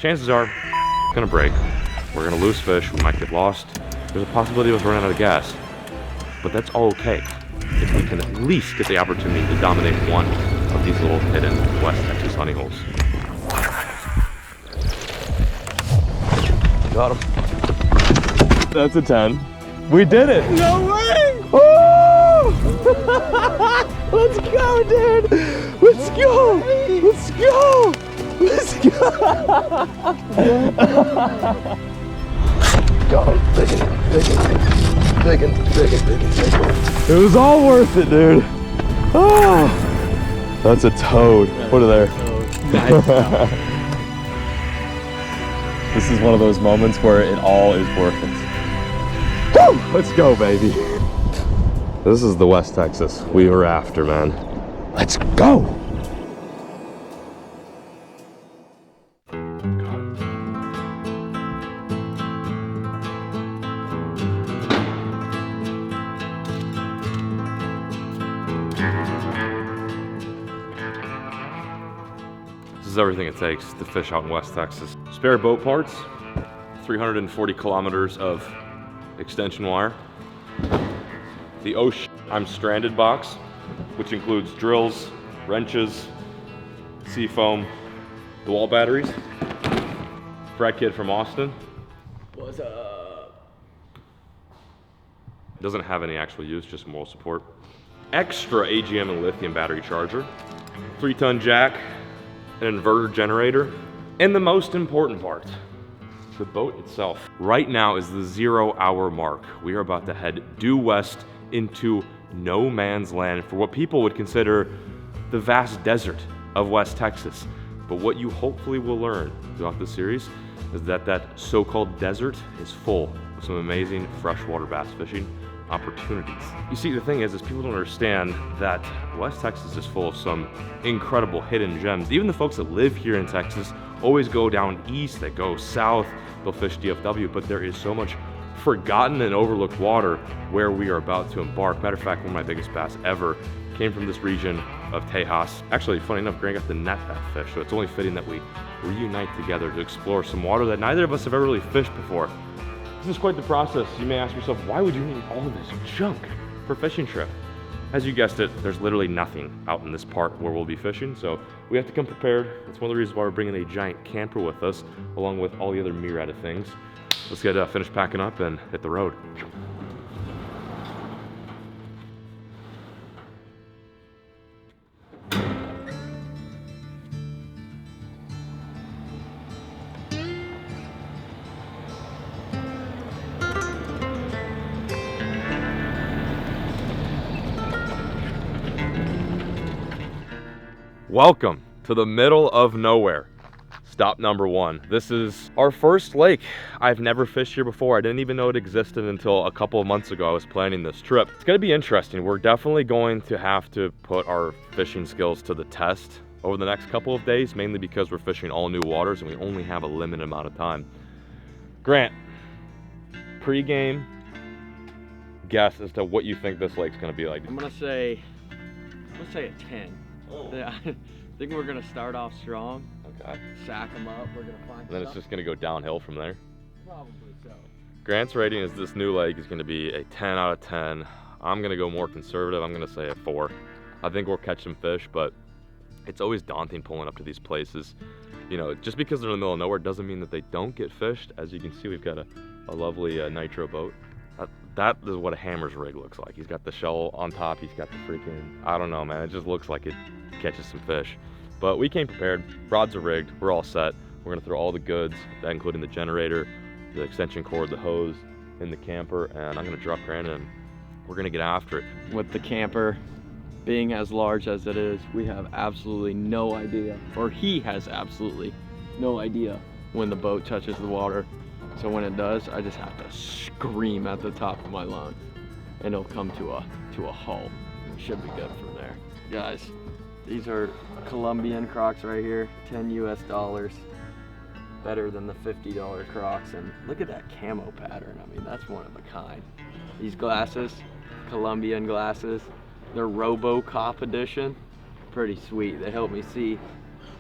chances are it's gonna break. We're gonna lose fish, we might get lost. There's a possibility of us running out of gas. But that's all okay if we can at least get the opportunity to dominate one of these little hidden West Texas honey holes. Got him. That's a 10. We did it. No way! Oh! Let's go, dude. Let's go. Let's go. Let's go. Got him. Digging. It was all worth it, dude. Oh, that's a toad. Put it there. Nice. This is one of those moments where it all is worth it. Woo! Let's go, baby. This is the West Texas we were after, man. Let's go. This is everything it takes to fish out in West Texas. Spare boat parts, 340 kilometers of extension wire. The "Oh sh I'm stranded" box, which includes drills, wrenches, sea foam, the wall batteries. Frat kid from Austin. What's up? Doesn't have any actual use, just moral support. Extra AGM and lithium battery charger. 3-ton jack, an inverter generator, and the most important part, the boat itself. Right now is the 0-hour mark. We are about to head due west into no man's land for what people would consider the vast desert of West Texas. But what you hopefully will learn throughout this series is that that so-called desert is full of some amazing freshwater bass fishing opportunities. You see, the thing is people don't understand that West Texas is full of some incredible hidden gems. Even the folks that live here in Texas always go down east, they go south, they'll fish DFW, but there is so much forgotten and overlooked water where we are about to embark. Matter of fact, one of my biggest bass ever came from this region of Tejas. Actually, funny enough, Grant got to net that fish, so it's only fitting that we reunite together to explore some water that neither of us have ever really fished before. This is quite the process. You may ask yourself, why would you need all of this junk for a fishing trip? As you guessed it, there's literally nothing out in this part where we'll be fishing, so we have to come prepared. That's one of the reasons why we're bringing a giant camper with us, along with all the other myriad of things. Let's get finished packing up and hit the road. Welcome to the middle of nowhere. Stop number 1. This is our first lake. I've never fished here before. I didn't even know it existed until a couple of months ago. I was planning this trip. It's gonna be interesting. We're definitely going to have to put our fishing skills to the test over the next couple of days, mainly because we're fishing all new waters and we only have a limited amount of time. Grant, pre-game guess as to what you think this lake's gonna be like. I'm gonna say a 10. Oh. Yeah, I think we're gonna start off strong. Okay. Sack them up. We're gonna find. Then it's just gonna go downhill from there. Probably so. Grant's rating is this new lake is gonna be a 10 out of 10. I'm gonna go more conservative. I'm gonna say a 4. I think we'll catch some fish, but it's always daunting pulling up to these places. You know, just because they're in the middle of nowhere doesn't mean that they don't get fished. As you can see, we've got a lovely nitro boat. That is what a hammer's rig looks like. He's got the shell on top. He's got the freaking, I don't know, man. It just looks like it catches some fish. But we came prepared. Rods are rigged. We're all set. We're gonna throw all the goods, including the generator, the extension cord, the hose, in the camper, and I'm gonna drop Grant in. We're gonna get after it. With the camper being as large as it is, we have absolutely no idea, or he has absolutely no idea when the boat touches the water. So when it does, I just have to scream at the top of my lungs, and it'll come to a halt. It should be good from there. Guys, these are Colombian Crocs right here, 10 US dollars. Better than the $50 Crocs, and look at that camo pattern. I mean, that's one of a kind. These glasses, Colombian glasses, they're RoboCop edition. Pretty sweet. They help me see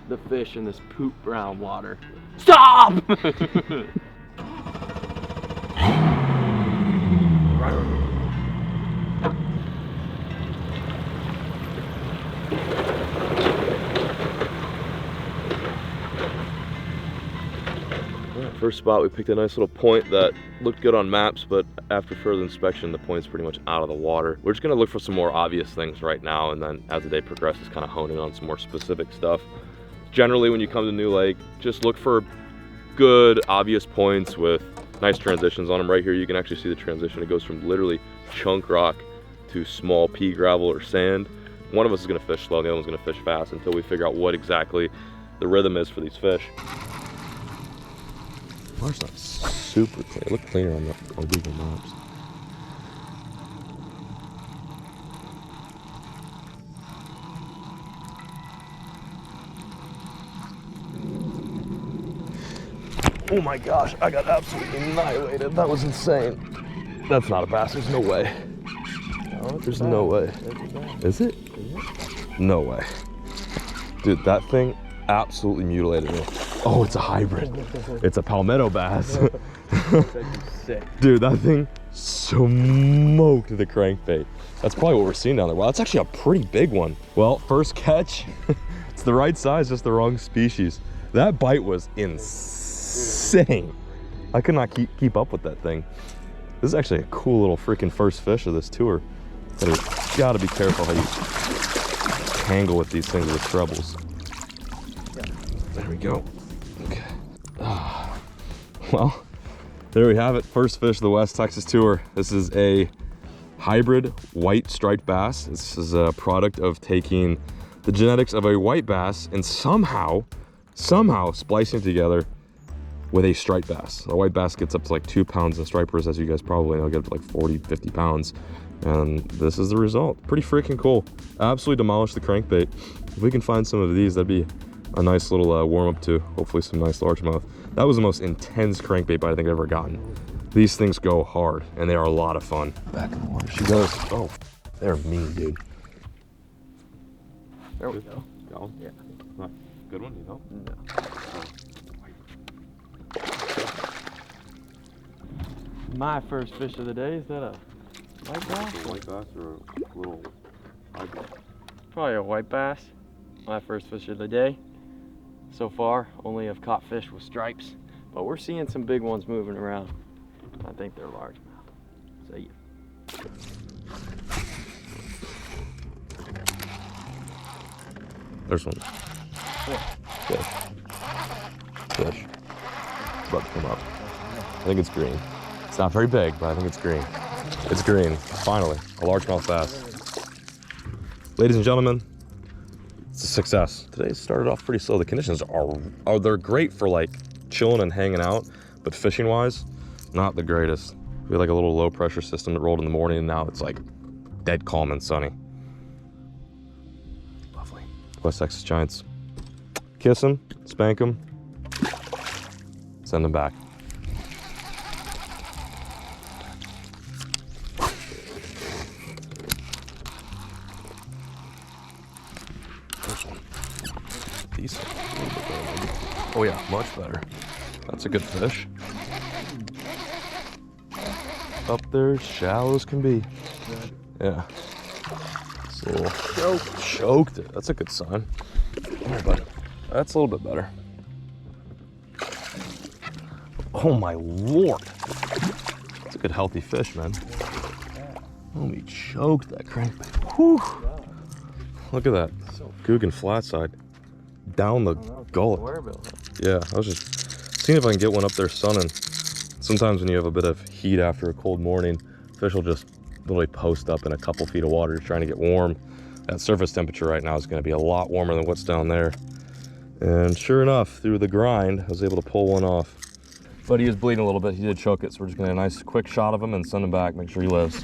the fish in this poop brown water. Stop! First spot, we picked a nice little point that looked good on maps, but after further inspection, the point's pretty much out of the water. We're just gonna look for some more obvious things right now, and then as the day progresses, kind of hone in on some more specific stuff. Generally, when you come to New Lake, just look for good, obvious points with nice transitions on them. Right here, you can actually see the transition. It goes from literally chunk rock to small pea gravel or sand. One of us is gonna fish slow, and the other one's gonna fish fast until we figure out what exactly the rhythm is for these fish. Water's not super clear. It looked cleaner on Google Maps. Oh my gosh, I got absolutely annihilated. That was insane. That's not a bass, there's no way. No, there's no way. Is it? No way. Dude, that thing absolutely mutilated me. Oh, it's a hybrid. It's a palmetto bass. Dude, that thing smoked the crankbait. That's probably what we're seeing down there. Wow, that's actually a pretty big one. Well, first catch. It's the right size, just the wrong species. That bite was insane. I could not keep up with that thing. This is actually a cool little freaking first fish of this tour. But you gotta be careful how you tangle with these things with trebles. There we go. Okay. Well, there we have it. First fish of the West Texas tour. This is a hybrid white striped bass. This is a product of taking the genetics of a white bass and somehow splicing together with a striped bass. A white bass gets up to like 2 pounds, and stripers, as you guys probably know, get up to like 40, 50 pounds. And this is the result. Pretty freaking cool. Absolutely demolished the crankbait. If we can find some of these, that'd be a nice little warm-up to hopefully some nice largemouth. That was the most intense crankbait bite I think I've ever gotten. These things go hard, and they are a lot of fun. Back in the water she goes. Oh, they're mean, dude. There we go. Yeah. Nice. Good one, you know? No. My first fish of the day, is that a white bass? A white bass or a little hybrid? Probably a white bass. My first fish of the day. So far, only have caught fish with stripes, but we're seeing some big ones moving around. I think they're largemouth. See ya. There's one. Yeah. Fish. It's about to come up. I think it's green. It's not very big, but I think it's green. It's green. Finally, a largemouth bass. Ladies and gentlemen, it's a success. Today started off pretty slow. The conditions are they're great for like chilling and hanging out, but fishing wise, not the greatest. We had like a little low pressure system that rolled in the morning, and now it's like dead calm and sunny. Lovely. West Texas Giants. Kiss them, spank them, send them back. Decent. Oh yeah, much better. That's a good fish. Up there, shallow as can be. Yeah. So choked it. That's a good sign. Here, bud. That's a little bit better. Oh my lord. That's a good healthy fish, man. Oh, we choked that crankbait. Whew. Look at that. Googan flat side. Down the gullet. Yeah, I was just seeing if I can get one up there sunning. Sometimes when you have a bit of heat after a cold morning, fish will just literally post up in a couple feet of water trying to get warm. That surface temperature right now is going to be a lot warmer than what's down there. And sure enough, through the grind, I was able to pull one off. But he was bleeding a little bit. He did choke it, so we're just going to get a nice quick shot of him and send him back, make sure he lives.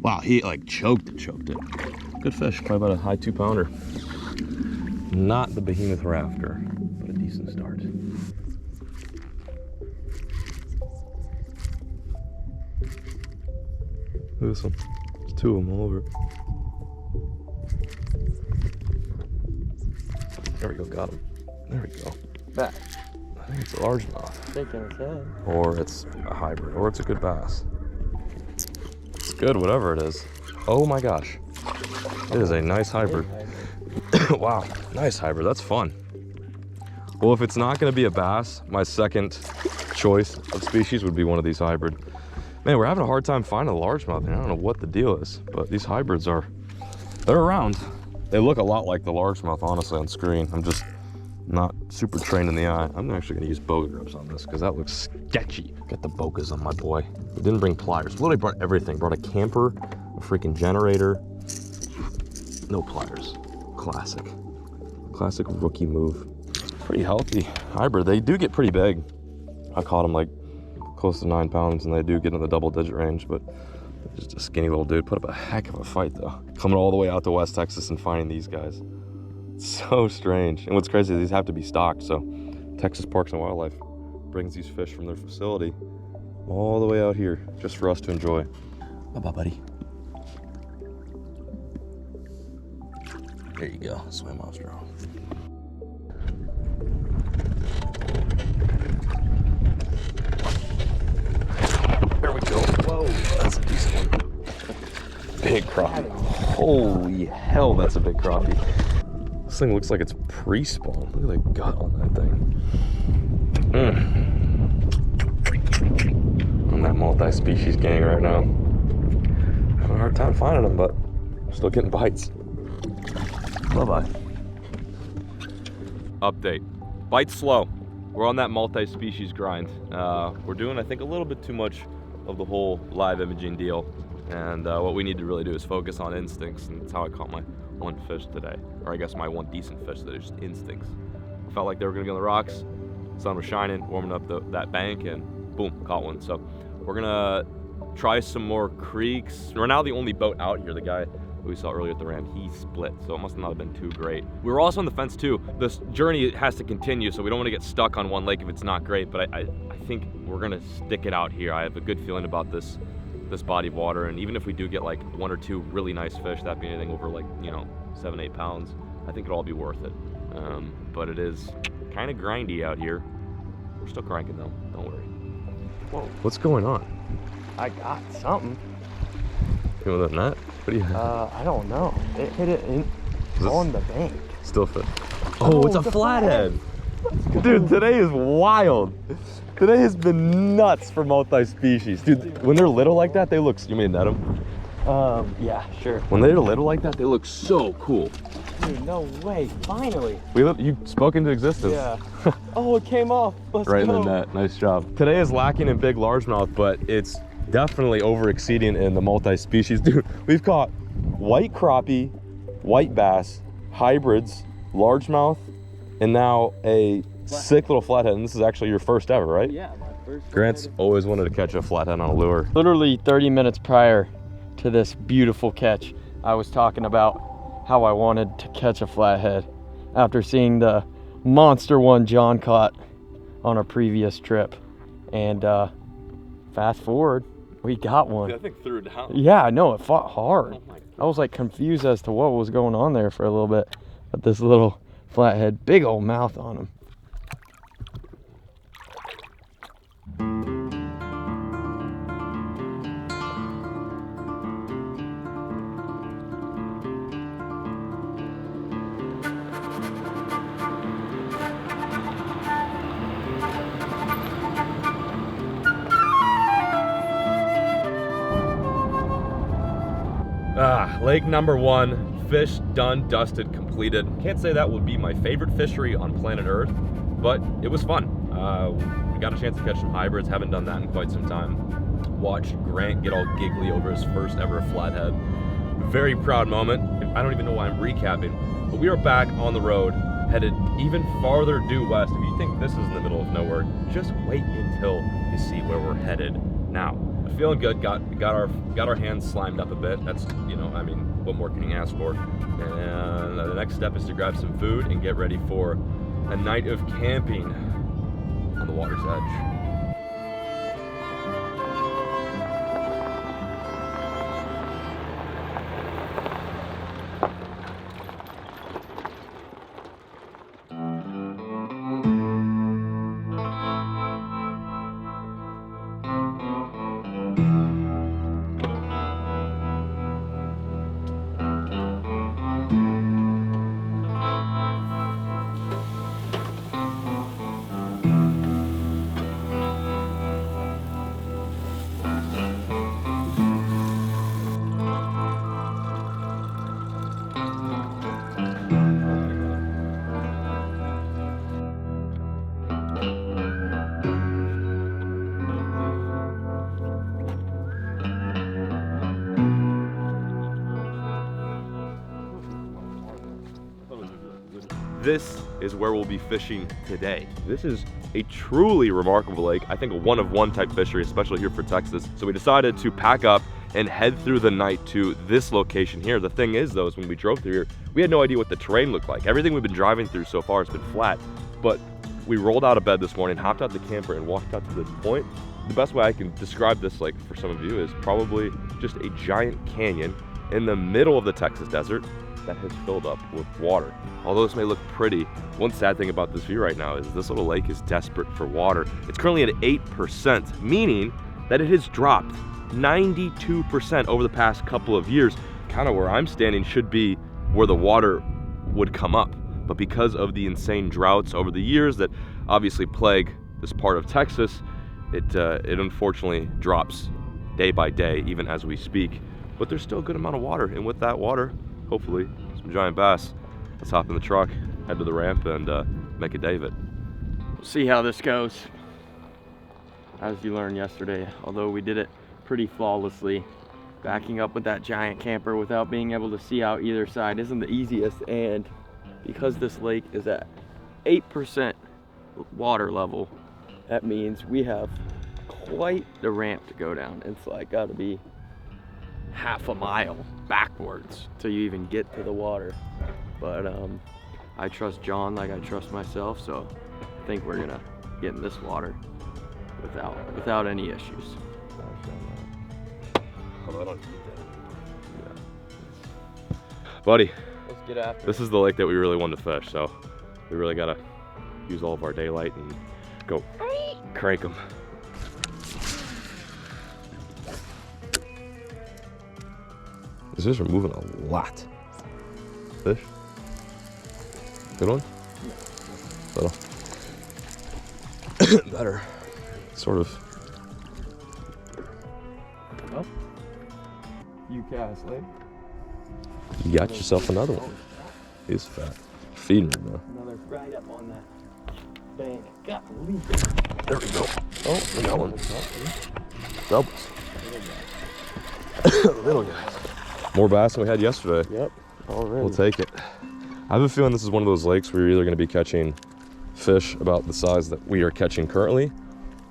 Wow, he like choked it. Good fish, probably about a high 2-pounder. Not the behemoth we're after, but a decent start. Look at this one. There's 2 of them all over it. There we go, got him. There we go. Back. I think it's a largemouth. Shaking his head. Or it's a hybrid, or it's a good bass. It's good, whatever it is. Oh my gosh. It is a nice hybrid. Wow, nice hybrid, that's fun. Well, if it's not gonna be a bass, my second choice of species would be one of these hybrid. Man, we're having a hard time finding a largemouth, and I don't know what the deal is, but these hybrids they're around. They look a lot like the largemouth, honestly, on screen. I'm just not super trained in the eye. I'm actually gonna use boga grips on this because that looks sketchy. Got the bogas on my boy. We didn't bring pliers. Literally brought everything. Brought a camper, a freaking generator. No pliers. Classic. Classic rookie move. Pretty healthy hybrid. They do get pretty big. I caught them like close to 9 pounds, and they do get in the double-digit range, but just a skinny little dude. Put up a heck of a fight, though. Coming all the way out to West Texas and finding these guys. So strange. And what's crazy is these have to be stocked, so Texas Parks and Wildlife brings these fish from their facility all the way out here just for us to enjoy. Bye-bye, buddy. There you go. Swim off strong. There we go. Whoa, that's a decent one. Big crappie. Holy hell, that's a big crappie. This thing looks like it's pre-spawn. Look at the gut on that thing. I'm that multi-species gang right now. Having a hard time finding them, but still getting bites. Bye-bye. Update. Bite slow. We're on that multi-species grind. We're doing, I think, a little bit too much of the whole live imaging deal. And what we need to really do is focus on instincts, and that's how I caught my one fish today. Or I guess my one decent fish today, just instincts. I felt like they were gonna be on the rocks, sun was shining, warming up that bank, and boom, caught one. So we're gonna try some more creeks. We're now the only boat out here. The guy who we saw earlier at the ramp, he split, so it must not have been too great. We were also on the fence too. This journey has to continue, so we don't want to get stuck on one lake if it's not great, but I think we're gonna stick it out here. I have a good feeling about this body of water, and even if we do get like 1 or 2 really nice fish, that being anything over like, 7-8 pounds, I think it'll all be worth it. But it is kind of grindy out here. We're still cranking though, don't worry. Whoa, what's going on? I got something. You want that net? What do you have? I don't know. It hit it on the bank. Still fit. Oh, it's a flathead. Dude, today is wild. Today has been nuts for multi-species. Dude, when they're little like that, they look, you mean net them? Yeah, sure. When they're little like that, they look so cool. Dude, no way, finally. You spoke into existence. Yeah. Oh, it came off. Let's right go. in the net, nice job. Today is lacking in big largemouth, but it's definitely over exceeding in the multi-species. Dude, we've caught white crappie, white bass, hybrids, largemouth, and now a sick little flathead. And this is actually your first ever, right? Yeah, my first. Grant's always wanted to catch a flathead on a lure. Literally 30 minutes prior to this beautiful catch, I was talking about how I wanted to catch a flathead after seeing the monster one John caught on a previous trip. And fast forward, we got one. I think threw it down. Yeah, I know, it fought hard. Oh my God. I was like confused as to what was going on there for a little bit. But this little flathead, big old mouth on him. Lake number 1, fish done, dusted, completed. Can't say that would be my favorite fishery on planet Earth, but it was fun. We got a chance to catch some hybrids, haven't done that in quite some time. Watched Grant get all giggly over his first ever flathead. Very proud moment. I don't even know why I'm recapping, but we are back on the road, headed even farther due west. If you think this is in the middle of nowhere, just wait until you see where we're headed now. Feeling good, got our hands slimed up a bit. That's, I mean, what more can you ask for? And the next step is to grab some food and get ready for a night of camping on the water's edge. this is where we'll be fishing today. This is a truly remarkable lake. I think a one-of-one type fishery, especially here for Texas. So we decided to pack up and head through the night to this location here. The thing is though, is when we drove through here, we had no idea what the terrain looked like. Everything we've been driving through so far has been flat, but we rolled out of bed this morning, hopped out the camper and walked out to this point. The best way I can describe this lake for some of you is probably just a giant canyon in the middle of the Texas desert that has filled up with water. Although this may look pretty, one sad thing about this view right now is this little lake is desperate for water. It's currently at 8%, meaning that it has dropped 92% over the past couple of years. Kind of where I'm standing should be where the water would come up. But because of the insane droughts over the years that obviously plague this part of Texas, it unfortunately drops day by day, even as we speak. But there's still a good amount of water, and with that water, hopefully some giant bass. Let's hop in the truck, head to the ramp, and make a day of it. We'll see how this goes. As you learned yesterday, although we did it pretty flawlessly, backing up with that giant camper without being able to see out either side isn't the easiest. And because this lake is at 8% water level, that means we have quite the ramp to go down. It's like gotta be half a mile backwards till you even get to the water. But I trust John like I trust myself, so I think we're gonna get in this water without any issues. Buddy, Let's get after this is the lake that we really wanted to fish, so we really gotta use all of our daylight and go crank them. These fish are moving a lot. Fish? Good one? Little. Better. Sort of. Well, you cast, Lake. You got yourself another one. He's fat. Feeding me, bro. Another right up on that bank. Golly. There we go. Oh, we got one. Doubles. Little guys. More bass than we had yesterday. Yep, already. We'll take it. I have a feeling this is one of those lakes where you're either going to be catching fish about the size that we are catching currently,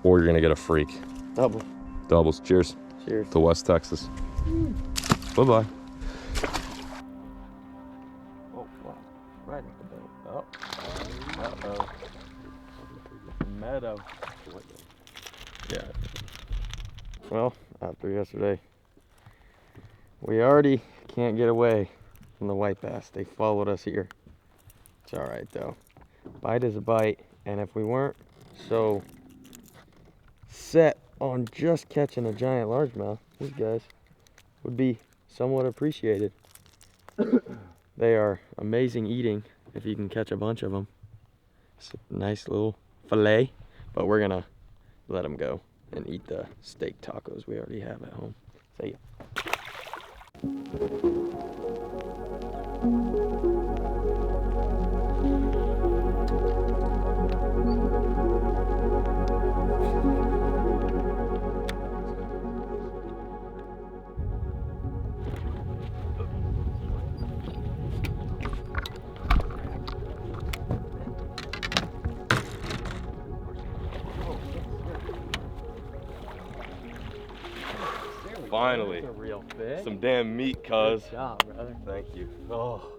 or you're going to get a freak. Double. Doubles. Cheers. Cheers. To West Texas. Bye-bye. Oh, wow. Right at the bank. Oh. Uh-oh. Meadow. Yeah. Well, after yesterday, we already can't get away from the white bass. They followed us here. It's all right though. Bite is a bite, and if we weren't so set on just catching a giant largemouth, these guys would be somewhat appreciated. They are amazing eating if you can catch a bunch of them. It's a nice little fillet, but we're gonna let them go and eat the steak tacos we already have at home. See ya. Finally. That's a real fish. Some damn meat, cuz. Good job, brother. Thank you. Oh.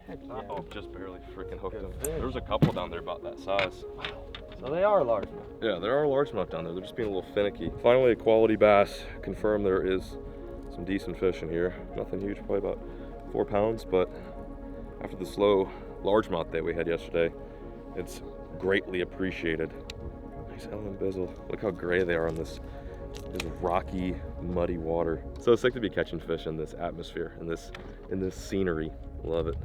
Heck yeah. Uh-oh, just barely freaking hooked Good them. fish. There was a couple down there about that size. So they are largemouth. Yeah, there are largemouth down there. They're just being a little finicky. Finally, a quality bass. Confirmed there is some decent fish in here. Nothing huge, probably about 4 pounds, but after the slow largemouth day we had yesterday, it's greatly appreciated. Nice Ellen Bizzle. Look how gray they are on this rocky, muddy water. So it's sick to be catching fish in this atmosphere, in this scenery. Love it.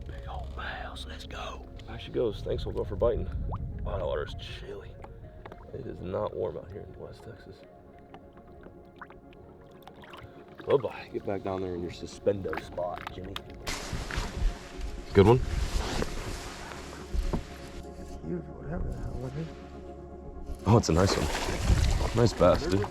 Big old bass, let's go. Back she goes. Thanks, we'll go for biting. Wow, the water's chilly. It is not warm out here in West Texas. Bye-bye. Get back down there in your suspendo spot, Jimmy. Good one? Huge, whatever the hell it is. Oh, it's a nice one. Nice bass, dude.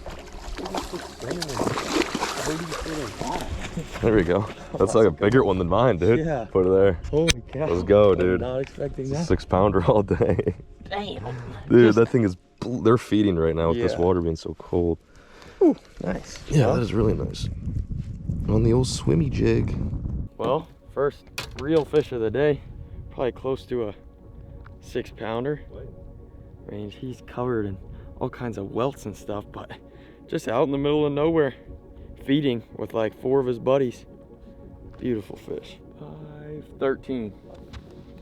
There we go. That's like a bigger one than mine, dude. Yeah. Put it there. Holy cow. Let's go, dude. Not expecting that. 6-pounder all day. Damn. Dude, that thing is, they're feeding right now with this Yeah. water being so cold. Ooh, nice. Yeah, that is really nice. On the old swimmy jig. Well, first real fish of the day. Probably close to a 6-pounder. I mean, he's covered in all kinds of welts and stuff, but just out in the middle of nowhere, feeding with like 4 of his buddies. Beautiful fish. 513.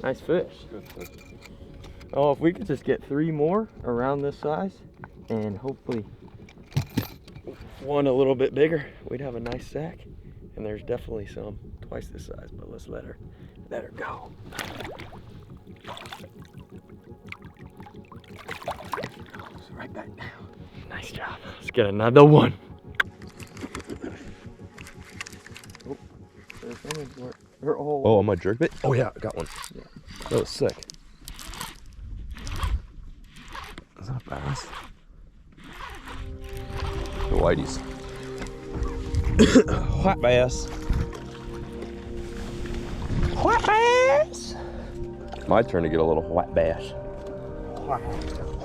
Nice fish. Good fish. Oh, if we could just get 3 more around this size, and hopefully one a little bit bigger, we'd have a nice sack. And there's definitely some twice this size, but let's let her go. Goes right back down. Nice job. Let's get another one. Oh, they're all. Oh, on my jerk bait? Oh yeah, I got one. Yeah. That was sick. Is that a bass? The whiteys. White bass. White bass. My turn to get a little white bass.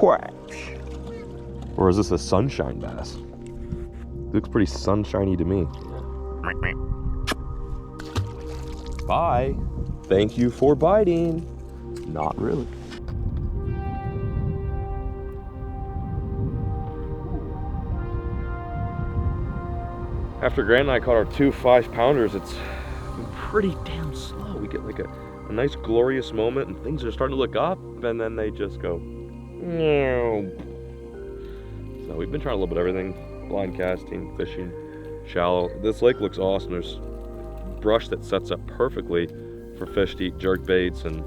White. Or is this a sunshine bass? Looks pretty sunshiny to me. Bye. Thank you for biting. Not really. After Grant and I caught our 2 5-pounders, it's been pretty damn slow. We get like a nice glorious moment and things are starting to look up and then they just go, meow. So we've been trying a little bit of everything. Blind casting, fishing, shallow. This lake looks awesome. There's brush that sets up perfectly for fish to eat jerk baits and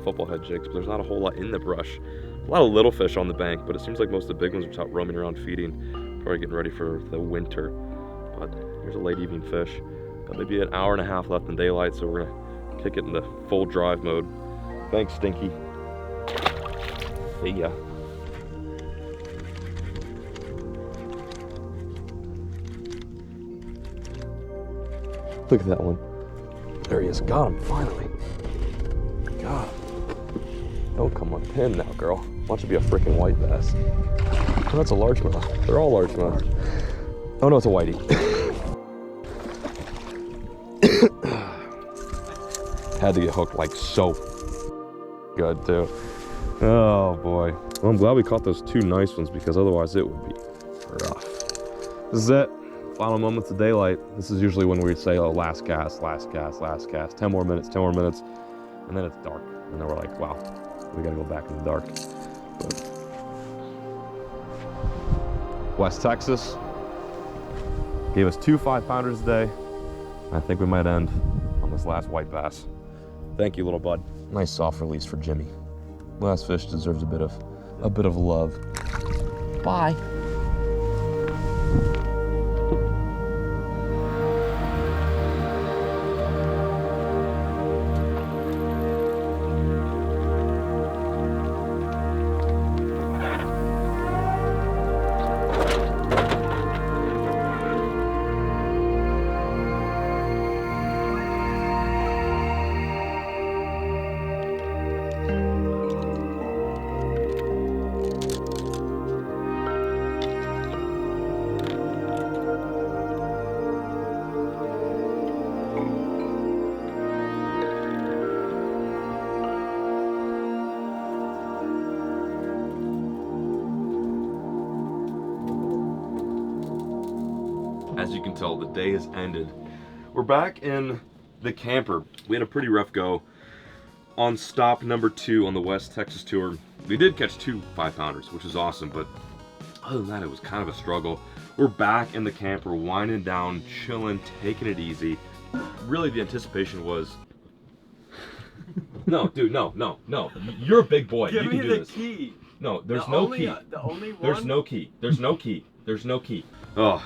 football head jigs, but there's not a whole lot in the brush. A lot of little fish on the bank, but it seems like most of the big ones are out roaming around feeding, probably getting ready for the winter. But here's a late evening fish. Got maybe an hour and a half left in daylight, so we're gonna kick it into full drive mode. Thanks, Stinky. See ya. Look at that one. There he is. Got him, finally. God. Don't come on pin now, girl. Why don't you be a freaking white bass? Oh, that's a largemouth. They're all largemouth. Oh no, it's a whitey. Had to get hooked like so good too. Oh boy. Well, I'm glad we caught those 2 nice ones because otherwise it would be rough. This is it. Final moments of daylight. This is usually when we say, oh, last cast, last cast, last cast. 10 more minutes, 10 more minutes. And then it's dark. And then we're like, wow, we gotta go back in the dark. But West Texas gave us 2 5-pounders a day. I think we might end on this last white bass. Thank you, little bud. Nice soft release for Jimmy. Last fish deserves a bit of love. Bye. As you can tell, the day has ended. We're back in the camper. We had a pretty rough go on stop number 2 on the West Texas tour. We did catch 2 5-pounders, which is awesome, but other than that, it was kind of a struggle. We're back in the camper, winding down, chilling, taking it easy. Really, the anticipation was... No, dude, no. You're a big boy. Give you can me do the this. key. No, there's no key. The only one. There's no key. There's no key. There's no key. Oh,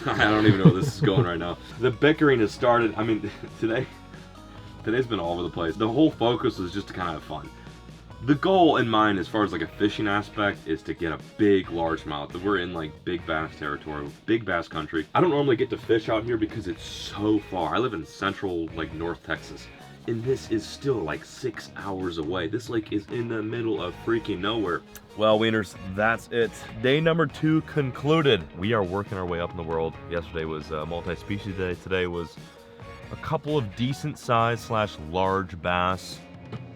I don't even know where this is going right now. The bickering has started. I mean, today's been all over the place. The whole focus was just to kind of have fun. The goal in mind, as far as like a fishing aspect, is to get a big largemouth. We're in like big bass territory, big bass country. I don't normally get to fish out here because it's so far. I live in central, like North Texas, and this is still like 6 hours away. This lake is in the middle of freaking nowhere. Well, Wieners, that's it. Day number 2 concluded. We are working our way up in the world. Yesterday was multi-species day. Today was a couple of decent size / large bass.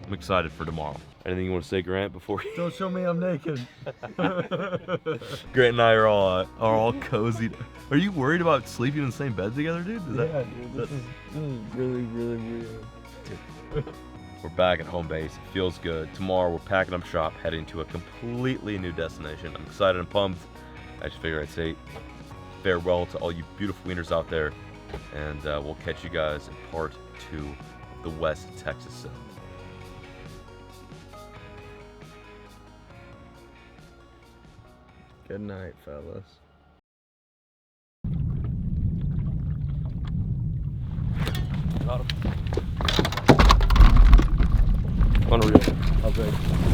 I'm excited for tomorrow. Anything you want to say, Grant, before you... Don't show me I'm naked. Grant and I are all cozy. Are you worried about sleeping in the same bed together, dude? Dude, this is really, really weird. We're back at home base. It feels good. Tomorrow we're packing up shop, heading to a completely new destination. I'm excited and pumped. I just figured I'd say farewell to all you beautiful wieners out there, and we'll catch you guys in part 2 of the West Texas Zone. Good night, fellas. Got him. Unreal. How big?